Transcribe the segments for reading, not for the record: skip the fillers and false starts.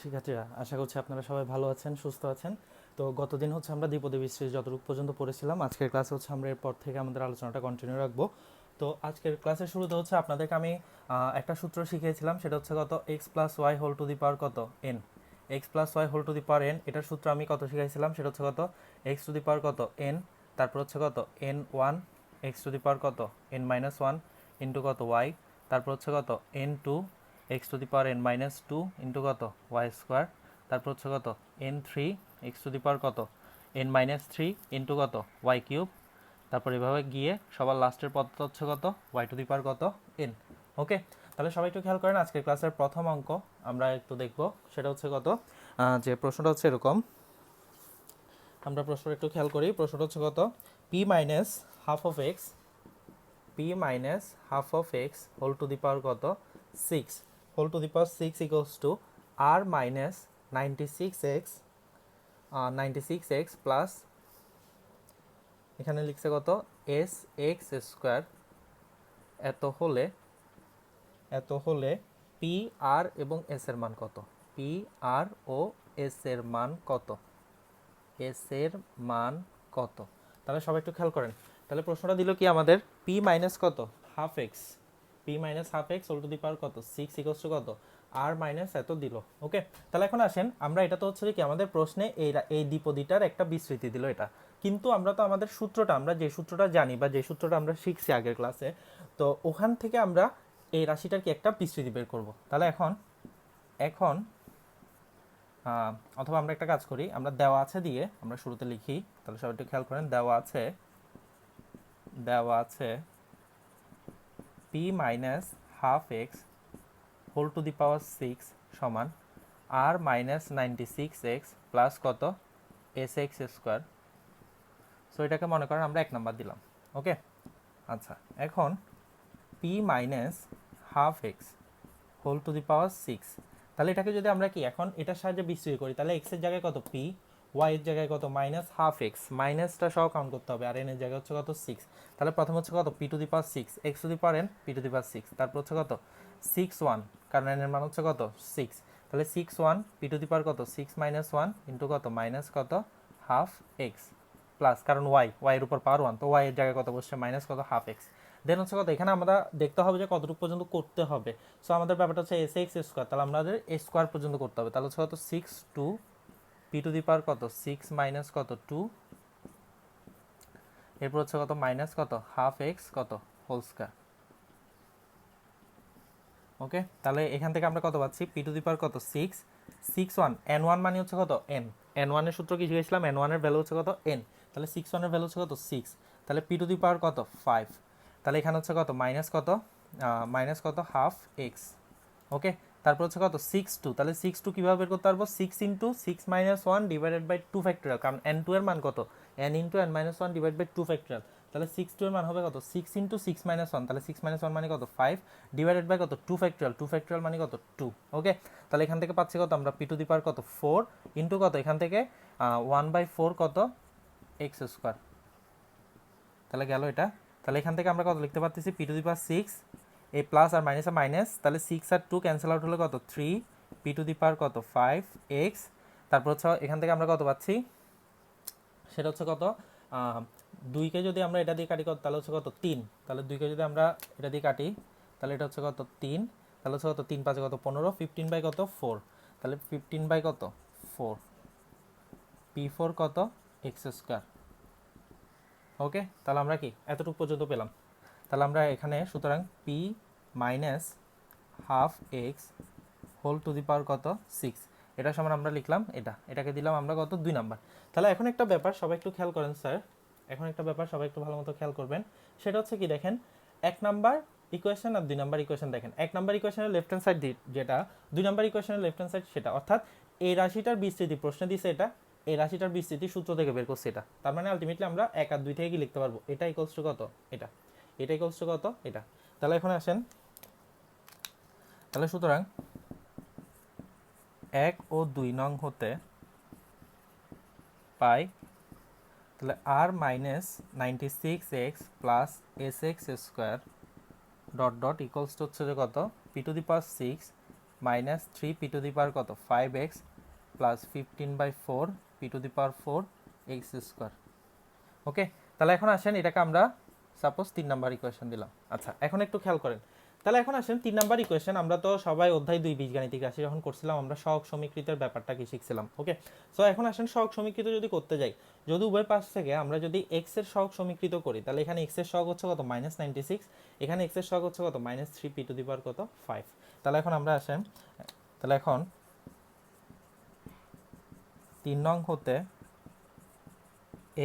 শিক্ষার্থীরা, আশা করছি আপনারা সবাই ভালো আছেন, সুস্থ আছেন। তো গতদিন হচ্ছে আমরা দ্বিপদী বিস্তৃতি যতটুকু পর্যন্ত পড়েছিলাম, আজকের ক্লাসে হচ্ছে আমরা এরপর থেকে আমাদের আলোচনাটা কন্টিনিউ রাখবো। তো আজকের ক্লাসের শুরুতে হচ্ছে আপনাদেরকে আমি একটা সূত্র শিখিয়েছিলাম, সেটা হচ্ছে কত x plus y whole to the power কত n. X plus y whole to the power n, এটার সূত্র আমি কত শিখাইছিলাম, সেটা হচ্ছে কত এক্স টু দি পাওয়ার কত এন, তারপর হচ্ছে কত n one, x to the power কত এন মাইনাস ওয়ান ইন্টু কত ওয়াই, তারপর হচ্ছে কত n two x to the power n minus two into কত ওয়াই স্কোয়ার, তারপর হচ্ছে কত n three x to the power কত এন মাইনাস থ্রি ইন্টু কত ওয়াই কিউব, তারপর এভাবে গিয়ে সবার লাস্টের পদটা হচ্ছে কত ওয়াই টু দি পাওয়ার কত এন। ওকে, তাহলে সবাই একটু খেয়াল করেন, আজকের ক্লাসের প্রথম অঙ্ক আমরা একটু দেখব। সেটা হচ্ছে কত যে প্রশ্নটা হচ্ছে এরকম, আমরা প্রশ্নটা একটু খেয়াল করি। প্রশ্নটা হচ্ছে কত p minus half of x, p minus half of x whole to the power কত six, whole to the power six equals to আর মাইনাস 96x, 96x প্লাস এখানে লিখছে কত এস এক্স স্কোয়ার, এত হলে পি আর এবং S এর মান কত, পি আর ও এস এর মান কত, এস এর মান কত। তাহলে সবাই একটু খেয়াল করেন, তাহলে প্রশ্নটা দিল কি আমাদের পি মাইনাস কত half x, p minus half x whole to the power কত সিক্স ইকুয়ালস টু কত আর মাইনাস এত দিল। ওকে, তাহলে এখন আসেন, আমরা এটা তো হচ্ছে কি আমাদের প্রশ্নে এই দ্বিপদীটার একটা বিস্তৃতি দিল এটা, কিন্তু আমরা তো আমাদের সূত্রটা, আমরা যে সূত্রটা জানি বা যে সূত্রটা আমরা শিখছি আগের ক্লাসে, তো ওখান থেকে আমরা এই রাশিটার কি একটা বিস্তৃতি বের করব। তাহলে এখন এখন অথবা আমরা একটা কাজ করি, আমরা দেওয়া আছে দিয়ে আমরা শুরুতে লিখি। তাহলে সবাই একটু খেয়াল করেন, দেওয়া আছে P minus half x whole to the power six সমান আর মাইনাস 96x প্লাস কত এস এক্স স্কোয়ার। সো এটাকে মনে করেন আমরা 1 নাম্বার দিলাম। ওকে, আচ্ছা, এখন P minus half x whole to the power six, তাহলে এটাকে যদি আমরা কি এখন এটার সাহায্যে বিস্তৃত করি, তাহলে এক্স এর জায়গায় কত পি, ওয়াই এর জায়গায় কত মাইনাস হাফ এক্স, মাইনাসটা সহ কাউন্ট করতে হবে, আর এন এর জায়গায় হচ্ছে কত সিক্স। তাহলে প্রথম হচ্ছে কত p to the power six, x to the power N P to the power six, তারপর হচ্ছে কত সিক্স ওয়ান, কারণ এন এর মান হচ্ছে কত সিক্স, তাহলে six one p to the power কত সিক্স মাইনাস ওয়ান ইন্টু কত মাইনাস কত হাফ এক্স প্লাস, কারণ ওয়াই এর উপর পাওয়ার ওয়ান, তো ওয়াই এর জায়গায় কত বসছে মাইনাস কত হাফ এক্স। দেন হচ্ছে কত এখানে আমরা দেখতে হবে যে কতটুকু পর্যন্ত করতে হবে। সো আমাদের ব্যাপারটা হচ্ছে এস এক্স স্কোয়ার, তাহলে আমাদের এ স্কোয়ার পর্যন্ত করতে হবে। তাহলে হচ্ছে কত six two p to the power কত সিক্স মাইনাস কত টু, এরপর হচ্ছে কত মাইনাস কত হাফ এক্স কত হোল স্কোয়ার। ওকে, তাহলে এখান থেকে আমরা কত পাচ্ছি পি টু দি পাওয়ার কত six, six one N one মানে হচ্ছে কত এন, এন ওয়ানের সূত্র কি শিখেছিলাম, এন ওয়ানের ভ্যালু হচ্ছে কত এন, তাহলে সিক্স ওয়ানের ভ্যালু হচ্ছে কত সিক্স, তাহলে পি টু দি পাওয়ার কত ফাইভ, তাহলে এখানে হচ্ছে কত মাইনাস কত হাফ এক্স। ওকে, তারপর হচ্ছে কত সিক্স টু, তাহলে সিক্স টু কীভাবে বের করতে পারবো, six into six minus one divided by two factorial, কারণ এন টু এর মান কত n into n minus one divide by two factorial, তাহলে সিক্স টু এর মান হবে কত six into six minus one, তাহলে সিক্স মাইনাস ওয়ান মানে কত ফাইভ ডিভাইডেড বাই কত টু ফ্যাক্টরিয়াল, টু ফ্যাক্টরিয়াল মানে কত টু। ওকে, তাহলে এখান থেকে পাচ্ছি কত আমরা পি টু দি পাওয়ার কত ফোর ইন্টু কত এখান থেকে ওয়ান বাই ফোর কত এক্স স্কোয়ার, তাহলে গেল এটা। তাহলে এখান থেকে আমরা কত লিখতে পারতেছি P to the power six, এই প্লাস আর মাইনাস আর মাইনাস, তাহলে সিক্স আর টু ক্যান্সেল আউট হলো কত three, P to the power কত ফাইভ এক্স, তারপর হচ্ছে এখান থেকে আমরা কত পাচ্ছি, সেটা হচ্ছে কত দুইকে যদি আমরা এটা দিয়ে কাটি কত, তাহলে হচ্ছে কত তিন, তাহলে দুইকে যদি আমরা এটা দিয়ে কাটি তাহলে এটা হচ্ছে কত তিন, তাহলে হচ্ছে কত তিন পাঁচে কত পনেরো, ফিফটিন বাই কত ফোর, তাহলে ফিফটিন বাই কত ফোর, পি ফোর কত এক্স স্কোয়ার। ওকে, তাহলে আমরা কি এতটুকু পর্যন্ত পেলাম। তাহলে আমরা এখানে সুতরাং p minus half x whole to the power কত সিক্স, এটা সমান আমরা লিখলাম এটাকে দিলাম আমরা কত 2 নাম্বার। তাহলে এখন একটা ব্যাপার সবাই একটু খেয়াল করেন স্যার, এখন একটা ব্যাপার সবাই একটু ভালো মতো খেয়াল করবেন, সেটা হচ্ছে কি দেখেন 1 নাম্বার ইকুয়েশন আর 2 নাম্বার ইকুয়েশন, দেখেন 1 নাম্বার ইকুয়েশনের লেফট হ্যান্ড সাইড যেটা, 2 নাম্বার ইকুয়েশনের লেফট হ্যান্ড সাইড সেটা, অর্থাৎ এই রাশিটার বিস্তৃতি প্রশ্নে দিছে এটা, এই রাশিটার বিস্তৃতি সূত্র থেকে বের করছে এটা, তার মানে আলটিমেটলি আমরা 1 আর 2 থেকে কি লিখতে পারবো, এটা ইকুয়ালস টু কত এটা, এটা ইকুয়ালস টু কত এটা। তাহলে এখন আসেন, তাহলে সুতরাং 1 ও 2 নং হতে পাই, তাহলে আর minus 96x plus S x square dot dot equals to হচ্ছে যে কত p to the power six minus 3 p to the power কত 5x plus 15/4 p to the power 4 x square. Okay, তাহলে এখন আসেন এটাকে আমরা সাপোজ 3 নাম্বার ইকুয়েশন দিলাম। আচ্ছা, এখন একটু খেয়াল করেন, তাহলে এখন আসেন 3 নাম্বার ইকুয়েশন। আমরা তো সবাই অধ্যায় 2 বীজগাণিতিক রাশি যখন করছিলাম আমরা সহগ সমীকৃতের ব্যাপারটা কি শিখছিলাম। ওকে, সো এখন আসেন সহগ সমীকৃত যদি করতে যাই, যদি উভয় পাশ থেকে আমরা যদি এক্স এর সহগ সমীকৃত করি, তাহলে এখানে এক্স এর সহগ হচ্ছে কত -96, এখানে এক্স এর সহগ হচ্ছে কত -3 পি টু দি পাওয়ার কত 5। তাহলে এখন আমরা আসেন, তাহলে এখন 3 নং হতে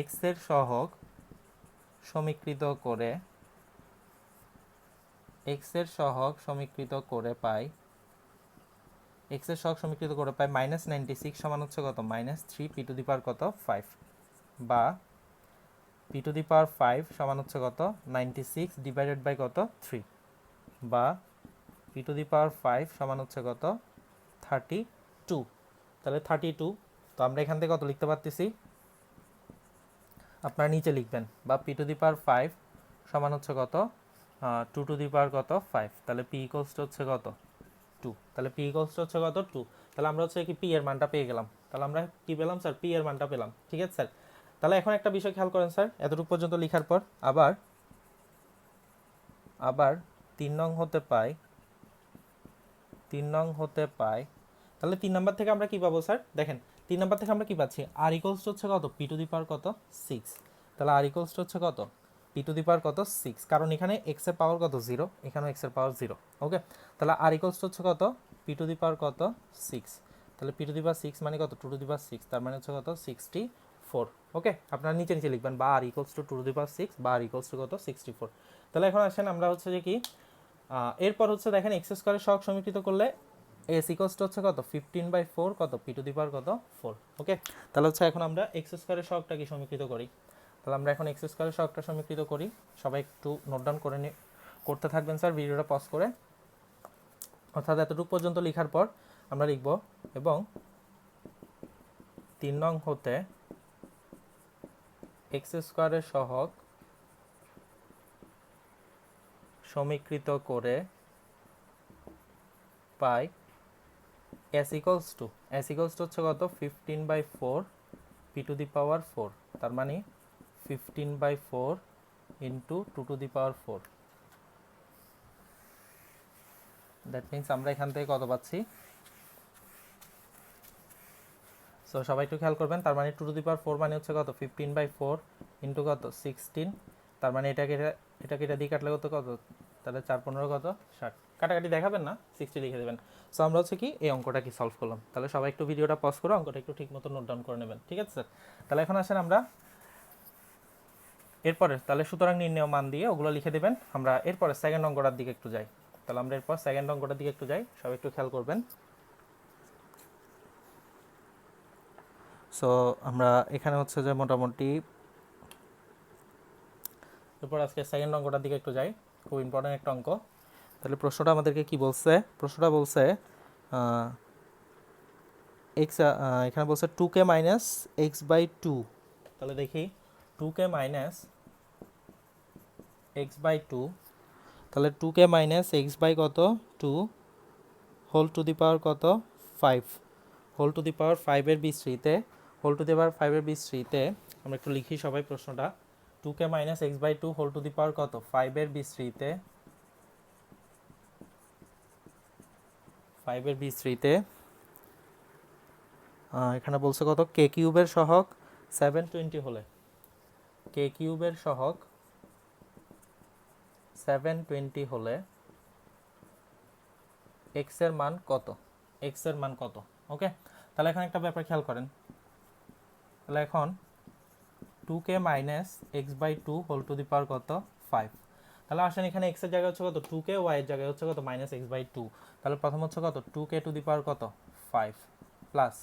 এক্স এর সহগ সমীকৃত করে এক্স এর সহগ সমীকৃত করে পাই -96 সমান হচ্ছে কত -3 পি টু দি পাওয়ার কত 5, বা পি টু দি পাওয়ার 5 সমান হচ্ছে কত 96 ডিভাইডেড বাই কত 3, বা পি টু দি পাওয়ার 5 সমান হচ্ছে কত 32। তাহলে 32, তো আমরা এখান থেকে কত লিখতে পারতেছি, আপনারা নিচে লিখবেন, বা পি টু দি পাওয়ার 5 সমান হচ্ছে কত 2 টু দি পাওয়ার কত 5। তাহলে পি ইকুয়ালস টু হচ্ছে কত 2। তাহলে পি ইকুয়ালস টু হচ্ছে কত 2। তাহলে আমরা হচ্ছে কি পি এর মানটা পেয়ে গেলাম। তাহলে আমরা কি পেলাম স্যার, পি এর মানটা পেলাম। ঠিক আছে স্যার, তাহলে এখন একটা বিষয় খেয়াল করেন স্যার, এতটুকু পর্যন্ত লেখার পর আবার 3 নং হতে পাই তাহলে 3 নাম্বার থেকে আমরা কি পাবো স্যার, দেখেন 3 নাম্বার থেকে আমরা কি পাচ্ছি, আর ইকুয়ালস টু হচ্ছে কত পি টু দি পাওয়ার কত 6। তাহলে আর ইকুয়ালস টু হচ্ছে কত পি টু দি পাওয়ার কত 6, কারণ এখানে এক্স এর পাওয়ার কত 0, এখানেও এক্স এর পাওয়ার 0। ওকে, তাহলে আর ইকুয়ালস টু হচ্ছে কত পি টু দি পাওয়ার কত 6। তাহলে পি টু দি পাওয়ার 6 মানে কত 2 টু দি পাওয়ার 6, তার মানে হচ্ছে কত 64। ওকে, আপনারা নিচে নিচে লিখবেন, বা আর ইকুয়ালস টু 2 টু দি পাওয়ার 6, বা আর ইকুয়ালস টু কত 64। তাহলে এখন আসেন আমরা হচ্ছে যে কি এরপর হচ্ছে দেখেন এক্স স্কোয়ারের সহগ সমীকৃত করলে এস ইকুয়ালস টু হচ্ছে কত 15/4 কত পি টু দি পাওয়ার কত 4। ওকে, তাহলে হচ্ছে এখন আমরা এক্স স্কোয়ারের সহগটা কি সমীকৃত করি। তাহলে আমরা এখন এক্স স্কোয়ারের সহগটা সমীকৃত করি। সবাই একটু নোট ডাউন করে করতে থাকবেন স্যার ভিডিওটা পজ করে, অর্থাৎ এতটুকু পর্যন্ত লেখার পর আমরা লিখব, এবং 3 নং হতে এক্স স্কোয়ারের সহগ সমীকৃত করে পাই এস ইকুয়ালস টু হচ্ছে কত 15/4 পি টু দি পাওয়ার 4, তার মানে 15/4 into 2 two the power 4। That means আমরা এখান থেকে কত পাচ্ছি, সো সবাই একটু খেয়াল করবেন, তার মানে 2 টু দি পাওয়ার 4 মানে হচ্ছে কত 15/4 ইন্টু কত 16, তার মানে এটাকে এটা দিয়ে কাটলে কত, তাহলে 4×15 কত 60, কাটাকাটি দেখাবেন না, 60 লিখে দেবেন। সো আমরা হচ্ছে কি এই অঙ্কটা কি সলভ করলাম। তাহলে সবাই একটু ভিডিওটা পজ করে অঙ্কটা একটু ঠিক মতো নোট ডাউন করে নেবেন। ঠিক আছে স্যার, তাহলে এখন আসেন আমরা এরপরে তাহলে সুতরাং নির্ণয় মান দিয়ে ওগুলো লিখে দেবেন। আমরা এরপরে সেকেন্ড অঙ্কটার দিকে একটু যাই। তাহলে আমরা এরপর সেকেন্ড অঙ্কটার দিকে একটু যাই, সবাই একটু খেয়াল করবেন। সো আমরা এখানে হচ্ছে যে মোটামুটি এরপর আজকে সেকেন্ড অঙ্কটার দিকে একটু যাই, খুব ইম্পর্টেন্ট একটা অঙ্ক। তাহলে প্রশ্নটা আমাদেরকে কি বলছে, প্রশ্নটা বলছে এক্স, এখানে বলছে 2k মাইনাস এক্স বাই 2। তাহলে দেখি 2k মাইনাস এক্স বাই 2, তাহলে 2k মাইনাস এক্স বাই কত 2 হোল টু দি পাওয়ার কত 5, হোল টু দি পাওয়ার 5-এর বিস্তৃতে, হোল টু দি পাওয়ার 5-এর বিস্তৃতে আমরা একটু লিখি সবাই প্রশ্নটা। 2k minus x by 2 whole to the power কত 5-এর বিস্তৃতে, 5-এর বিস্তৃতে এখানে বলছে কত কে কিউবের সহগ 720 হলে, কে কিউবের সহগ 720 হলে এক্স এর মান কত, এক্স এর মান কত। ওকে, তাহলে এখন একটা ব্যাপার খেয়াল করেন, তাহলে এখন 2k minus x by 2 whole to the power কত 5, তাহলে আসেন এখানে এক্স এর জায়গায় হচ্ছে কত 2k, ওয়াই এর জায়গায় হচ্ছে কত মাইনাস এক্স বাই 2। তাহলে প্রথম হচ্ছে কত 2k টু দি পাওয়ার কত 5 প্লাস,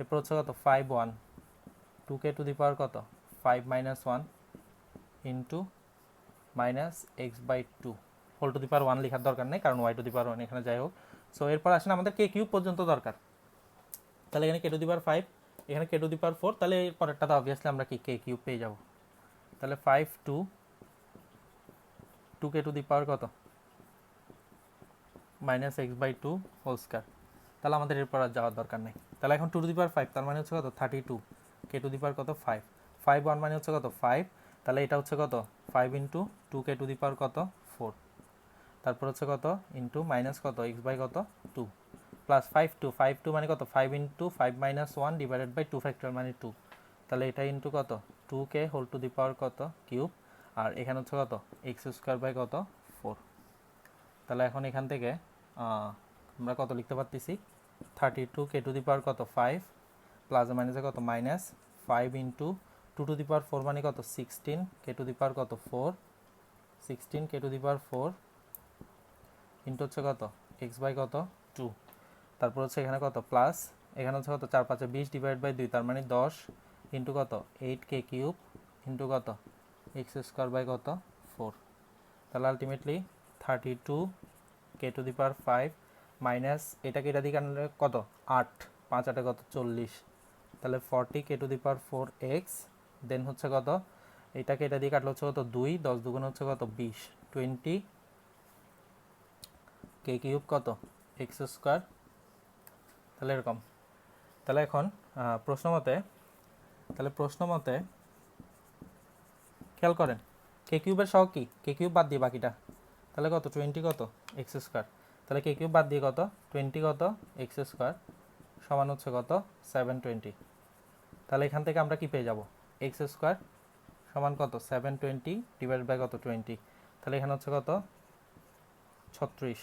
এরপর হচ্ছে কত 5 1, 2k টু দি পাওয়ার কত 5 minus 1 into minus x by 2 whole to the power 1 লেখার দরকার নেই, কারণ ওয়াই টু দি পাওয়ার 1 এখানে যাই হোক। সো এরপর আসেন আমাদের কে কিউব পর্যন্ত দরকার, তাহলে এখানে কে টু দি পাওয়ার 5, এখানে কে টু দি পাওয়ার 4, তাহলে এর পরেরটা তো অবভিয়াসলি আমরা কি কে কিউব পেয়ে যাব। তাহলে 5 2 2k টু দি পাওয়ার কত minus x by two whole square. তাহলে আমাদের এরপর আর যাওয়ার দরকার নেই। তাহলে এখন টু টু দি পাওয়ার 5 তার মানে হচ্ছে কত 32, কে টু দি পাওয়ার কত 5, 5 1 মানে হচ্ছে কত 5, তাহলে এটা হচ্ছে কত 5 into 2 K two the power কত 4, তারপর হচ্ছে কত ইন্টু মাইনাস কত এক্স বাই কত 2 প্লাস 5 2 মানে কত 5 into 5 minus 1 divided by 2 factor মানে 2, তাহলে এটা ইন্টু কত 2 কে হোল টু দি পাওয়ার কত কিউব, আর এখানে হচ্ছে কত এক্স স্কোয়ার বাই কত 4। তাহলে এখন এখান থেকে আমরা কত লিখতে পারতেছি 32 কে টু দি পাওয়ার কত 5 প্লাস মাইনাসে কত minus 5 into 2 two the power 4 মানে কত 16 কে টু দি পাওয়ার কত 4, 16 কে টু দি পাওয়ার 4 ইন্টু হচ্ছে কত এক্স বাই কত 2, তারপর হচ্ছে এখানে কত প্লাস এখানে হচ্ছে কত 4 5 20 ডিভাইড বাই 2 তার মানে 10 ইন্টু কত 8 কে কিউব ইন্টু কত এক্স স্কোয়ার বাই কত 4। তাহলে ultimately 32 K two the power 5 minus এটাকে এটা দিকে আনলে কত 8 5 8 কত 40, তাহলে 40 কে টু দি পাওয়ার 4 এক্স, দেন হচ্ছে কত এটাকে এটা দিয়ে কাটলে হচ্ছে কত 2 10 দুগুণ হচ্ছে কত 20 20 কে কিউব কত এক্স স্কোয়ার। তাহলে এরকম। তাহলে এখন প্রশ্ন মতে খেয়াল করেন কে কিউবের সহ কি কে কিউব বাদ দিয়ে বাকিটা, তাহলে কত 20 কত এক্স স্কোয়ার, তাহলে কে কিউব বাদ দিয়ে কত 20 কত এক্স স্কোয়ার সমান হচ্ছে কত 720। তাহলে এখান থেকে আমরা কি পেয়ে যাব এক্স স্কোয়ার সমান কত 720 ডিভাইড বাই কত 20, তাহলে এখানে হচ্ছে কত 36,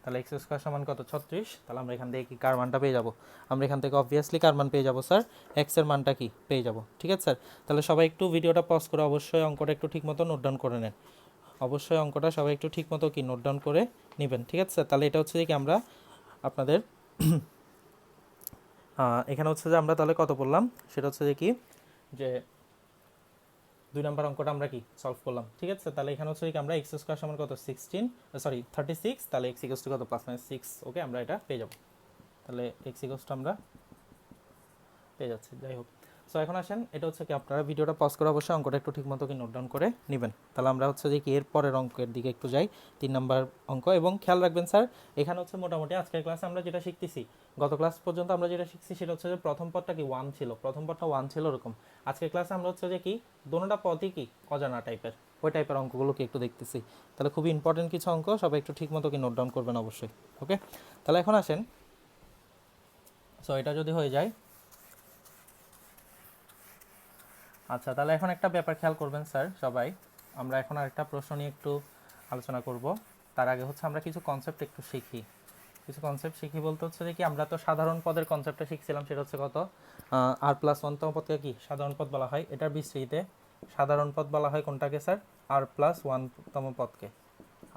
তাহলে এক্স স্কোয়ার সমান কত 36। তাহলে আমরা এখান থেকে কি কার মানটা পেয়ে যাব, আমরা এখান থেকে অবভিয়াসলি কার মান পেয়ে যাব স্যার এক্স এর মানটা কি পেয়ে যাব। ঠিক আছে স্যার, তাহলে সবাই একটু ভিডিওটা পজ করে অবশ্যই অঙ্কটা একটু ঠিকমতো নোট ডাউন করে নেন, অবশ্যই অঙ্কটা সবাই একটু ঠিকমতো কি নোট ডাউন করে নেবেন। ঠিক আছে স্যার, তাহলে এটা হচ্ছে যে কি আমরা আপনাদের এখানে হচ্ছে যে আমরা তাহলে কত বললাম সেটা হচ্ছে যে কি যে 2 নম্বর অঙ্কটা আমরা কি সলভ করলাম। ঠিক আছে, তাহলে এখানে হচ্ছে কি আমরা এক্স স্কোয়ার সমান কত 36, তাহলে এক্স ইকুয়াল টু কত প্লাস মাইনাস 6, ওকে আমরা এটা পেয়ে যাব। তাহলে এক্স ইকুয়াল টু আমরা পেয়ে যাচ্ছি। যাই হোক, সো এখন আসেন এটা হচ্ছে কি আপনারা ভিডিওটা পজ করে অবশ্যই অঙ্কটা একটু ঠিকমতো কি নোট ডাউন করে নেবেন। তাহলে আমরা হচ্ছে যে কি এর পরের অঙ্কের দিকে একটু যাই, 3 নম্বর অঙ্ক। এবং খেয়াল রাখবেন স্যার এখানে হচ্ছে মোটামুটি আজকের ক্লাসে আমরা যেটা শিখতেছি গত ক্লাস পর্যন্ত আমরা যেটা শিখছি সেটা হচ্ছে যে প্রথম পদটা কি 1 ছিল, প্রথম পদটা 1 ছিল এরকম। আজকের ক্লাসে আমরা হচ্ছে যে কি দোনোটা পদই কি অজানা টাইপের, ওই টাইপের অঙ্কগুলো কি একটু দেখতেছি। তাহলে খুবই ইম্পর্টেন্ট কিছু অঙ্ক, সবাই একটু ঠিকমতো কি নোট ডাউন করবেন অবশ্যই। ওকে, তাহলে এখন আসেন, সো এটা যদি হয়ে যায় আচ্ছা, তাহলে এখন একটা ব্যাপার খেয়াল করবেন স্যার সবাই, আমরা এখন আরেকটা প্রশ্ন নিয়ে একটু আলোচনা করব। তার আগে হচ্ছে আমরা কিছু কনসেপ্ট একটু শিখি, কিছু কনসেপ্ট শিখি বলতে হচ্ছে যে কি আমরা তো সাধারণ পদের কনসেপ্টটা শিখছিলাম, সেটা হচ্ছে কত আর প্লাস ওয়ানতম পদকে কি সাধারণ পদ বলা হয়, এটার বিস্তৃতিতে সাধারণ পদ বলা হয় কোনটাকে স্যার আর প্লাস ওয়ানতম পদকে,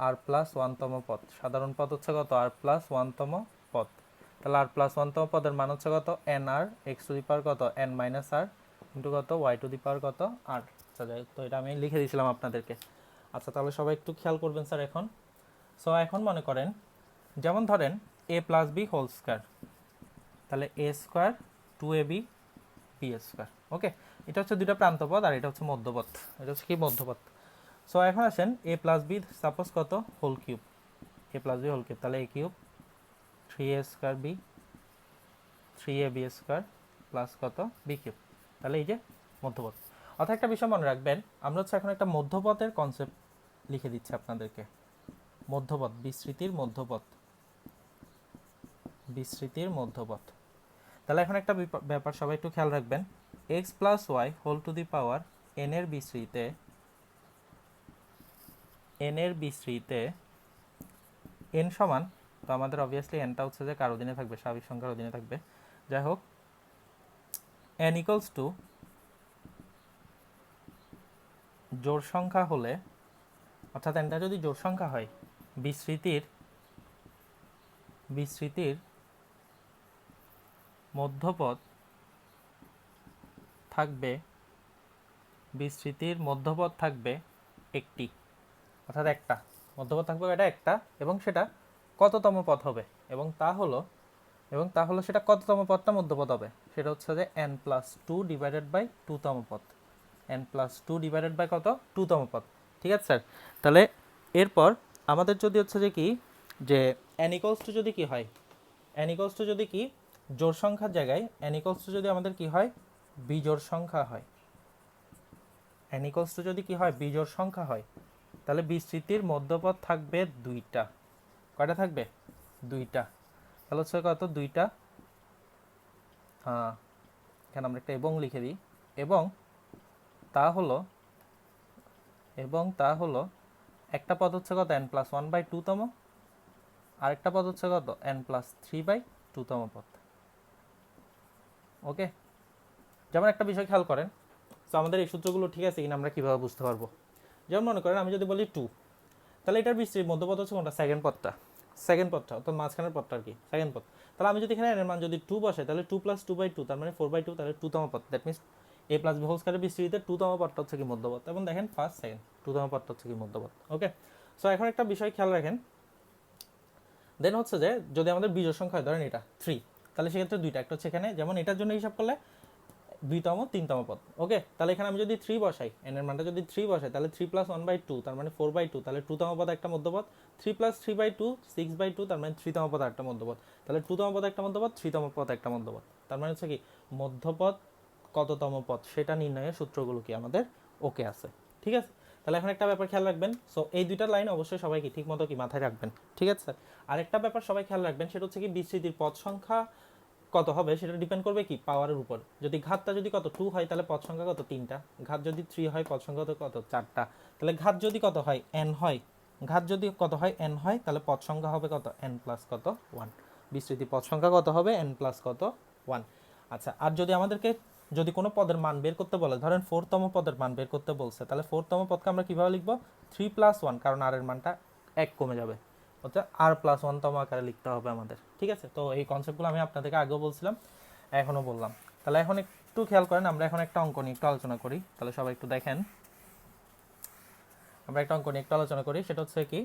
আর প্লাস ওয়ানতম পদ, সাধারণ পদ হচ্ছে কত আর প্লাস ওয়ানতম পদ। তাহলে আর প্লাস ওয়ানতম পদের মান হচ্ছে কত n r x to the power কত এন মাইনাস আর ইন্টু কত ওয়াই টু দি পাওয়ার কত আর। আচ্ছা যাই, তো এটা আমি লিখে দিয়েছিলাম আপনাদেরকে। আচ্ছা তাহলে সবাই একটু খেয়াল করবেন স্যার এখন। সো এখন মনে করেন যেমন ধরেন এ প্লাস বি হোল স্কোয়ার, তাহলে এ স্কোয়ার 2ab বি স্কোয়ার, ওকে এটা হচ্ছে দুইটা প্রান্তপদ আর এটা হচ্ছে মধ্যপদ, এটা হচ্ছে কি মধ্যপদ। সো এখন আসেন এ প্লাস বি সাপোজ কত whole cube, a plus b whole cube, তাহলে a cube 3a square b 3ab square plus কত বি কিউব, তাহলে এই যে মধ্যপদ। অর্থাৎ একটা বিষয় মনে রাখবেন, আমরা হচ্ছে এখন একটা মধ্যপদের কনসেপ্ট লিখে দিচ্ছি আপনাদেরকে, মধ্যপদ বিস্তৃতির মধ্যপদ, বিস্তৃতির মধ্যপদ। তাহলে এখন একটা ব্যাপার সবাই একটু খেয়াল রাখবেন, x plus y whole to the power n এর বিস্তৃতিতে, এন এর বিস্তৃতিতে এন সমান, তো আমাদের অবভিয়াসলি এনটা হচ্ছে যে কার অধীনে থাকবে স্বাভাবিক সংখ্যার অধীনে থাকবে, যাই হোক এন ইকুয়ালস টু জোড় সংখ্যা হলে, অর্থাৎ এনটা যদি জোড় সংখ্যা হয় বিস্তৃতির মধ্যপদ থাকবে, বিস্তৃতির মধ্যপদ থাকবে একটি, অর্থাৎ একটা মধ্যপদ থাকবে এটা একটা, এবং সেটা কততম পদ হবে, এবং তা হলো সেটা কততম পদটা মধ্যপদ হবে, সেটা হচ্ছে যে n প্লাস 2 ডিভাইডেড বাই 2তম পদ, n প্লাস 2 ডিভাইডেড বাই কত 2তম পদ। ঠিক আছে স্যার, তাহলে এরপর আমাদের যদি হচ্ছে যে কি যে n ইকুয়ালস টু যদি কি হয়, n ইকুয়ালস টু যদি কি জোড় সংখ্যার জায়গায় n ইকুয়ালস টু যদি আমাদের কি হয় বিজোড় সংখ্যা হয়, n ইকুয়ালস টু যদি কি হয় বিজোড় সংখ্যা হয়, তাহলে বিস্তৃতির মধ্যপথ থাকবে দুইটা। কয়টা থাকবে? দুইটা। তাহলে হচ্ছে কত? দুইটা। এখানে আমরা একটা এবং লিখে দিই। এবং তা হলো একটা পদ হচ্ছে কত n+1/2 তম, আরেকটা পদ হচ্ছে কত n+3/2 তম পদ। ওকে, যেমন একটা বিষয় খেয়াল করেন, তো আমাদের এই সূত্রগুলো ঠিক আছে কিনা আমরা কীভাবে বুঝতে পারবো? যেমন মনে করেন আমি যদি বলি 2, তাহলে এটার বিস্তৃতির মধ্যপদ হচ্ছে কোনটা? সেকেন্ড পদটা অর্থাৎ মাঝখানের পদটা আর কি, সেকেন্ড পদ। তাহলে আমি যদি এখানে n এর মান যদি 2 বসে, তাহলে 2+2/2 তার মানে 4/2, তাহলে 2 তম পদ। That means a plus b whole স্কয়ারের বিস্তৃতিতে 2 তম পদটা হচ্ছে কি মধ্যপদ। এবং দেখেন ফার্স্ট সেকেন্ড 2 তম পদটা হচ্ছে কি মধ্যপদ। ওকে, সো এখন একটা বিষয় খেয়াল রাখেন, দেন হচ্ছে যে যদি আমাদের বিজোড় সংখ্যা হয়, ধরেন এটা 3, তাহলে সেক্ষেত্রে দুইটা, একটা হচ্ছে এখানে যেমন এটার জন্য হিসাব করলে 2তম 3তম পদ। ওকে, তাহলে এখানে আমি যদি 3 বসাই, n এর মানটা যদি 3 বসাই, তাহলে 3+1/2 তার মানে 4/2, তাহলে 2তম পদ একটা মধ্যপদ। 3+3/2 6/2 তার মানে 3তম পদ একটা মধ্যপদ। তাহলে 2তম পদ একটা মধ্যপদ, 3তম পদ একটা মধ্যপদ। তার মানে হচ্ছে কি মধ্যপদ কততম পদ সেটা নির্ণয়ের সূত্রগুলো কি আমাদের ওকে আছে। ঠিক আছে, তাহলে এখন একটা ব্যাপার খেয়াল রাখবেন। সো এই দুইটা লাইন অবশ্যই সবাই কি ঠিক মতো কি মাথায় রাখবেন। ঠিক আছে, আরেকটা ব্যাপার সবাই খেয়াল রাখবেন, সেটা হচ্ছে কি বিস্তৃতির পদ সংখ্যা কত হবে সেটা ডিপেন্ড করবে কি পাওয়ারের উপর। যদি ঘাতটা যদি কত 2 হয়, তাহলে পদ সংখ্যা কত 3টা। ঘাত যদি 3 হয়, পদ সংখ্যা কত 4টা। তাহলে ঘাত যদি কত হয় n হয়, তাহলে পদ সংখ্যা হবে কত n প্লাস কত 1। বিস্তৃতি পদ সংখ্যা কত হবে n প্লাস কত 1। আচ্ছা, আর যদি আমাদেরকে যদি কোনো পদের মান বের করতে বলে, ধরেন 4তম পদের মান বের করতে বলছে, তাহলে 4তম পদকে আমরা কিভাবে লিখবো? 3+1, কারণ r এর মানটা 1 কমে যাবে, অর্থাৎ r+1 তম আকারে লিখতে হবে আমাদের। ঠিক আছে, তো এই কনসেপ্টগুলো আমি আপনাদেরকে আগেও বলছিলাম, এখনও বললাম। তাহলে এখন একটু খেয়াল করেন, আমরা এখন একটা অঙ্ক নিয়ে একটু আলোচনা করি। তাহলে সবাই একটু দেখেন, আমরা একটা অঙ্ক নিয়ে একটু আলোচনা করি। সেটা হচ্ছে কি,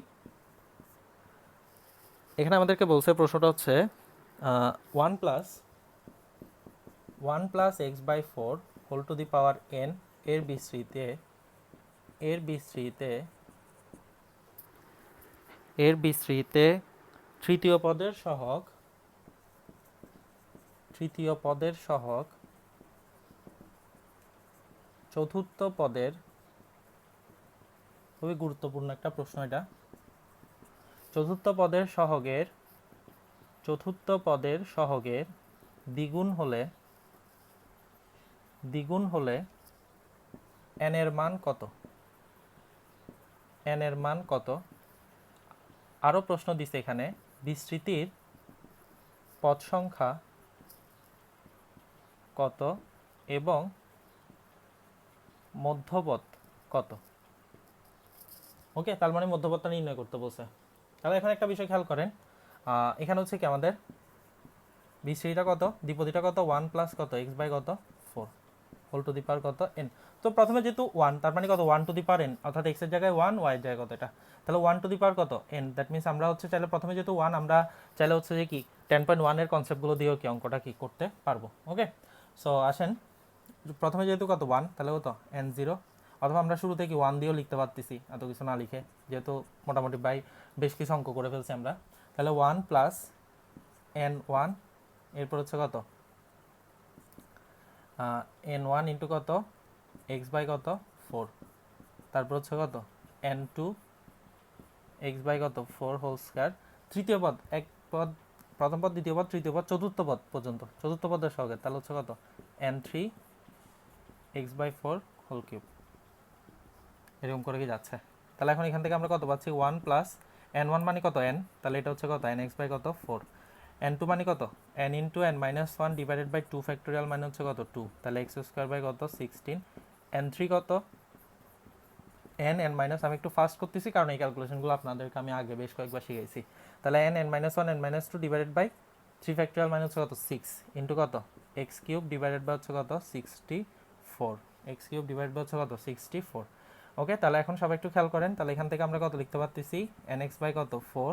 এখানে আমাদেরকে বলছে, প্রশ্নটা হচ্ছে 1+x/4 whole to the power n এর বিস্তৃতিতে তৃতীয় পদের সহগ চতুর্থ পদের, খুবই গুরুত্বপূর্ণ একটা প্রশ্ন এটা, চতুর্থ পদের সহগের দ্বিগুণ হলে n এর মান কত? আরও প্রশ্ন দিছে এখানে, বিস্তৃতির পদ সংখ্যা কত এবং মধ্যপদ কত? ওকে, তার মানে মধ্যপদটা নির্ণয় করতে বলছে। তাহলে এখন একটা বিষয় খেয়াল করেন, এখানে হচ্ছে কি আমাদের বিস্তৃতিটা কত, দ্বিপদীটা কত 1 প্লাস কত x/4 whole to the power কত n। তো প্রথমে যেহেতু 1, তার মানে কত 1 টু দি পাওয়ার n, অর্থাৎ x এর জায়গায় 1, y এর জায়গায় কত এটা, তাহলে 1 টু দি পাওয়ার কত n। দ্যাট মিনস আমরা হচ্ছে চাইলে প্রথমে যেহেতু 1, আমরা চাইলে হচ্ছে যে কি 10.1 এর কনসেপ্টগুলো দিয়েও কি অঙ্কটা কি করতে পারবো। ওকে, সো আসেন, প্রথমে যেহেতু কত 1, তাহলে কত n0, অথবা আমরা শুরুতে কি 1 দিয়েও লিখতে পারতেছি এত কিছু না লিখে, যেহেতু মোটামুটি বেশ কিছু অঙ্ক করে ফেলছি আমরা। তাহলে 1 প্লাস n1, এরপর হচ্ছে কত n1 ইন্টু কত x/কত 4, তারপর হচ্ছে কত n2 x/কত 4 হোল স্কয়ার। তৃতীয় পদ, প্রথম পদ, দ্বিতীয় পদ, তৃতীয় পদ, চতুর্থ পদ পর্যন্ত, চতুর্থ পদের সহগে, তাহলে হচ্ছে কত n3 x/4 হোল কিউব। এরকম করে কি যাচ্ছে। তাহলে এখন এখান থেকে আমরা কত পাচ্ছি 1 প্লাস n1 মানে কত n, তাহলে এটা হচ্ছে কত n(x/কত 4), n2 মানে কত n into n-1 divided by 2 factorial মানে হচ্ছে কত 2, তাহলে x² কত 16, n3 কত n আমি একটু ফাস্ট করতেছি কারণ এই ক্যালকুলেশনগুলো আপনাদেরকে আমি আগে বেশ কয়েকবার শিখাইছি। তাহলে n(-1 n-2 divided by 3 factorial মানে হচ্ছে কত 6 ইন্টু কত x³ ডিভাইডেড বাই হচ্ছে কত 64, x³ ডিভাইডেড বাই হচ্ছে কত 64। ওকে, তাহলে এখন সবাই একটু খেয়াল করেন, তাহলে এখান থেকে আমরা কত লিখতে পারতেছি nx/কত 4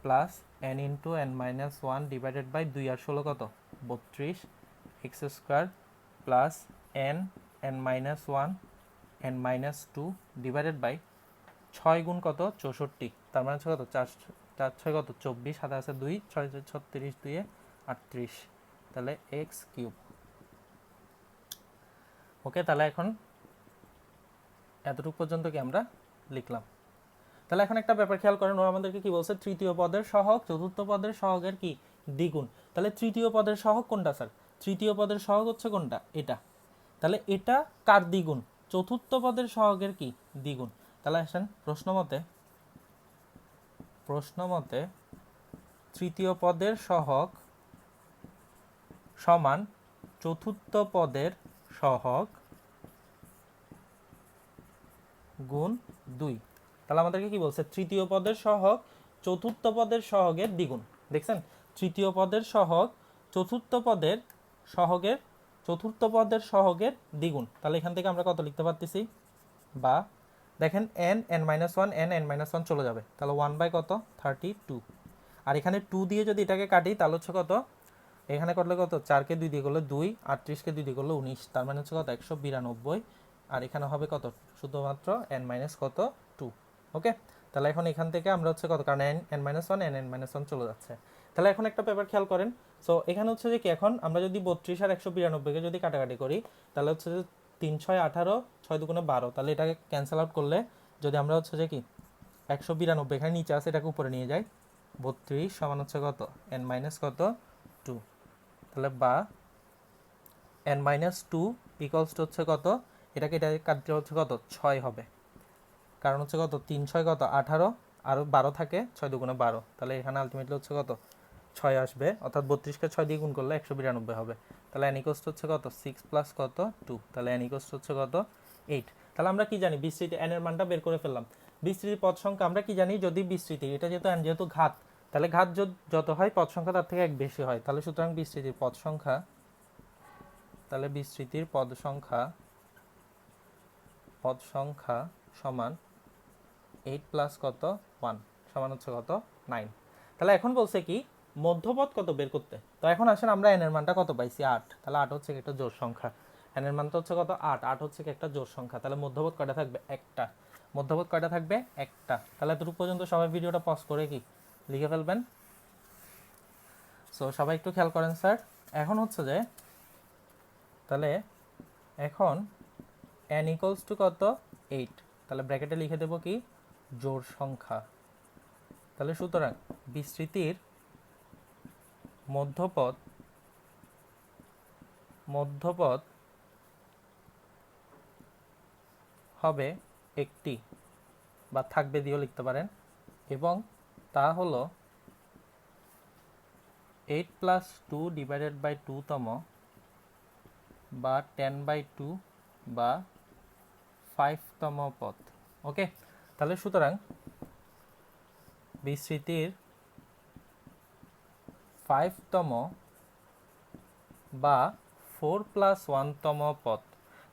plus n into n-1 divided by 2 আর 16 কত 32 x² plus n(-1 n-2 divided by 6 গুণ কত 64, তার মানে হচ্ছে কত 4 6 কত 24, হাতে আছে 2, 6 36, 2 38, তাহলে এক্স কিউব। ওকে, তাহলে এখন এতটুকু পর্যন্ত কি আমরা লিখলাম। তাহলে এখন একটা ব্যাপার খেয়াল করেন, ওরা আমাদেরকে কি বলছে, তৃতীয় পদের সহগ চতুর্থ পদের সহগের কি দ্বিগুণ। তাহলে তৃতীয় পদের সহগ কোনটা স্যার? তৃতীয় পদের সহগ হচ্ছে কোনটা? এটা। তাহলে এটা কার দ্বিগুণ? চতুর্থ পদের সহগের কি দ্বিগুণ। তাহলে আসেন প্রশ্ন মতে তৃতীয় পদের সহগ সমান চতুর্থ পদের সহগ গুণ 2। তাহলে আমাদেরকে কি বলছে? তৃতীয় পদের সহগ চতুর্থ পদের সহগের দ্বিগুণ। দেখছেন, তৃতীয় পদের সহগ চতুর্থ পদের সহগের দ্বিগুণ। তাহলে এখান থেকে আমরা কত লিখতে পারতেছি? বা দেখেন n-1 n-1 চলে যাবে, তাহলে 1 কত 32। আর এখানে 2 দিয়ে যদি এটাকে কাটি তাহলে হচ্ছে কত? এখানে করলে কত? 4কে 2 দিয়ে করলে 2, 38কে 2 দিয়ে করলে 19, তার মানে হচ্ছে কত? 192। আর এখানে হবে কত? শুধুমাত্র কত 2। ওকে, তাহলে এখন এখান থেকে আমরা হচ্ছে কত, কারণ n-1 n-1 চলে যাচ্ছে। তাহলে এখন একটা পেপার খেয়াল করেন। সো এখানে হচ্ছে যে কি, এখন আমরা যদি 32 আর 192কে যদি কাটাকাটি করি তাহলে হচ্ছে যে 3 6 18, 6 2 12, তাহলে এটাকে ক্যান্সেল আউট করলে যদি আমরা হচ্ছে যে কি 192 এখানে নিচে আছে এটাকে উপরে নিয়ে যাই, 32 সমান হচ্ছে কত? কত 2। তাহলে বা n-2 ইকুয়ালস টু হচ্ছে কত? এটা কাটতে হচ্ছে কত? 6 হবে, কারণ হচ্ছে কত 3 6 কত 18, আর 12 থাকে 6 2 12, তাহলে এখানে আলটিমেটলি হচ্ছে কত 6 আসবে, অর্থাৎ 32কে 6 দিয়ে গুণ করলে 192 হবে। তাহলে n ইকুয়ালস টু হচ্ছে কত 6 প্লাস কত 2, তাহলে n ইকুয়ালস টু হচ্ছে কত 8। তাহলে আমরা কি জানি? বিস্তৃতি n এর মানটা বের করে ফেললাম। বিস্তৃতি পদ সংখ্যা আমরা কি জানি? যদি বিস্তৃতি এটা যেহেতু n যেহেতু ঘাত, তাহলে ঘাত যত হয় পদ সংখ্যা তার থেকে 1 বেশি হয়, তাহলে সুতরাং বিস্তৃতির পদ সংখ্যা, তাহলে বিস্তৃতির পদ সংখ্যা সমান 8 প্লাস কত 1 সমান হচ্ছে কত 9। তাহলে এখন বলছে কি মধ্যপদ কত বের করতে। তো এখন আসেন আমরা n এর মানটা কত পাইছি 8, তাহলে 8 হচ্ছে একটা জোড় সংখ্যা, n এর মানটা হচ্ছে কত 8, 8 হচ্ছে একটা জোড় সংখ্যা, তাহলে মধ্যপদ কয়টা থাকবে? একটা। মধ্যপদ কয়টা থাকবে? একটা। তাহলে এতটুকু পর্যন্ত সবাই ভিডিওটা পজ করে কি লিখে ফেলবেন। সো সবাই একটু খেয়াল করেন স্যার। এখন হচ্ছে যে তাহলে এখন n ইকুয়ালস টু কত 8, তাহলে ব্র্যাকেটে লিখে দেব কি জোড় সংখ্যা। তাহলে সুতরাং বিস্তৃতির মধ্যপদ হবে একটি, বা থাকবে দিয়েও লিখতে পারেন, এবং তা হলো 8 প্লাস 2 ডিভাইডেড বাই 2 তম, বা 10/2, বা 5তম পদ। ওকে, তাহলে সুতরাং বিস্তৃতির 5তম বা 4+1তম পদ,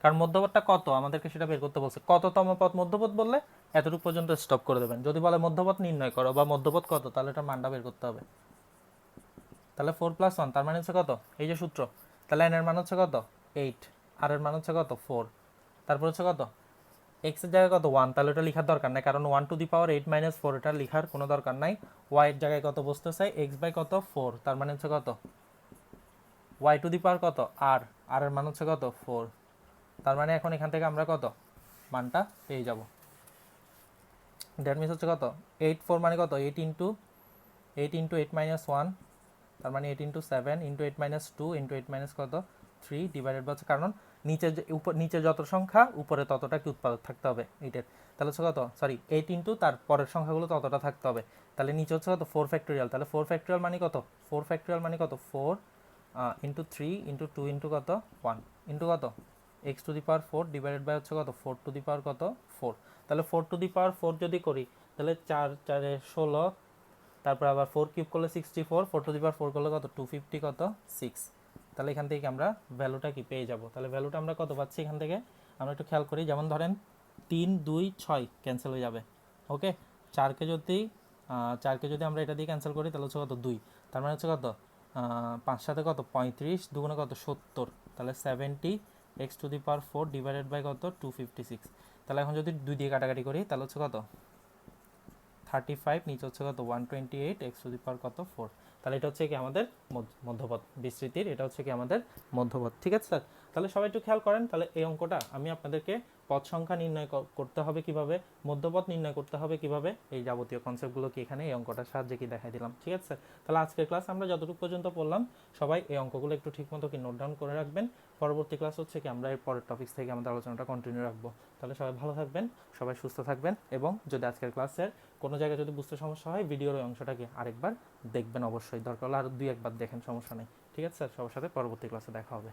কারণ মধ্যপদটা কত আমাদেরকে সেটা বের করতে বলছে। কততম পদ মধ্যপদ বললে এতটুকু পর্যন্ত স্টপ করে দেবেন। যদি বলে মধ্যপদ নির্ণয় করো বা মধ্যপদ কত, তাহলে এটা মানটা বের করতে হবে। তাহলে 4+1 তার মানে হচ্ছে কত? এই যে সূত্র, তাহলে n এর মান হচ্ছে কত 8, আর এর মান হচ্ছে কত 4, তারপর হচ্ছে কত x এর জায়গায় কত 1, তাহলে এটা লেখার দরকার নাই, কারণ 1 টু দি পাওয়ার 8 - 4 এটা লেখার কোনো দরকার নাই। y এর জায়গায় কত বসতে চাই? x বাই কত 4, তার মানে হচ্ছে কত y টু দি পাওয়ার কত r, এর মান হচ্ছে কত 4, তার মানে এখন এখান থেকে আমরা কত মানটা পেয়ে যাব। দ্যাট মিনস হচ্ছে কত 8 4 মানে কত 8 ইন্টু 8 - 1, তার মানে 8 ইন্টু 7 ইন্টু 8 - 2 ইন্টু 8 কত 3 ডিভাইডেড বাই, কারণ নিচে যত সংখ্যা উপরে ততটা কি উৎপাদক থাকতে হবে এইটার। তাহলে হচ্ছে কত 8 ইন্টু তার পরের সংখ্যাগুলো ততটা থাকতে হবে, তাহলে নিচে হচ্ছে কত 4 ফ্যাক্টোরিয়াল, তাহলে 4 ফ্যাক্টোরিয়াল মানে কত 4 ফ্যাক্টোরিয়াল মানে কত 4 ইন্টু 3 ইন্টু 2 ইন্টু কত 1 ইন্টু কত x to the power 4 divided by হচ্ছে কত 4 টু দি পাওয়ার কত 4। তাহলে 4 টু দি পাওয়ার 4 যদি করি তাহলে 4 4 16, তারপর আবার 4 কিউব করলে 64, 4 টু দি পাওয়ার 4 করলে কত 250 কত 6। তাহলে এখান থেকে আমরা ভ্যালুটা কি পেয়ে যাব। তাহলে ভ্যালুটা আমরা কত পাচ্ছি এখান থেকে আমরা একটু খেয়াল করি। যেমন ধরেন 3 2 6 ক্যান্সেল হয়ে যাবে। ওকে, 4কে যদি আমরা এটা দিয়ে ক্যান্সেল করি তাহলে হচ্ছে কত 2, তার মানে হচ্ছে কত 5 সাথে কত 35, দুগুণে কত 70, তাহলে 70 x to the power 4 divided by কত 256। তাহলে এখন যদি 2 দিয়ে কাটাকাটি করি তাহলে হচ্ছে কত 35, নিচে হচ্ছে কত 128, এক্স টু দি পাওয়ার কত 4। তাহলে এটা হচ্ছে কি আমাদের মধ্যপথ বিস্তৃতির, এটা হচ্ছে কি আমাদের মধ্যপথ। ঠিক আছে স্যার, তাহলে সবাই একটু খেয়াল করেন। তাহলে এই অঙ্কটা আমি আপনাদেরকে পথ সংখ্যা নির্ণয় করতে হবে কিভাবে, মধ্যপথ নির্ণয় করতে হবে কিভাবে, এই যাবতীয় কনসেপ্টগুলো কি এখানে এই অঙ্কটার সাহায্যে কি দেখাই দিলাম। ঠিক আছে স্যার, তাহলে আজকের ক্লাস আমরা যতটুকু পর্যন্ত পড়লাম, সবাই এই অঙ্কগুলো একটু ঠিকমতো কি নোট ডাউন করে রাখবেন। পরবর্তী ক্লাস হচ্ছে কি আমরা এর পরের টপিকস থেকে আমাদের আলোচনাটা কন্টিনিউ রাখবো। তাহলে সবাই ভালো থাকবেন, সবাই সুস্থ থাকবেন, এবং যদি আজকের ক্লাসের কোনো জায়গায় যদি বুঝতে সমস্যা হয়, ভিডিওর ওই অংশটাকে আরেকবার দেখবেন অবশ্যই, দরকার হলে আর 2-1 বার দেখেন, সমস্যা নেই। ঠিক আছে স্যার, সবার সাথে পরবর্তী ক্লাসে দেখা হবে।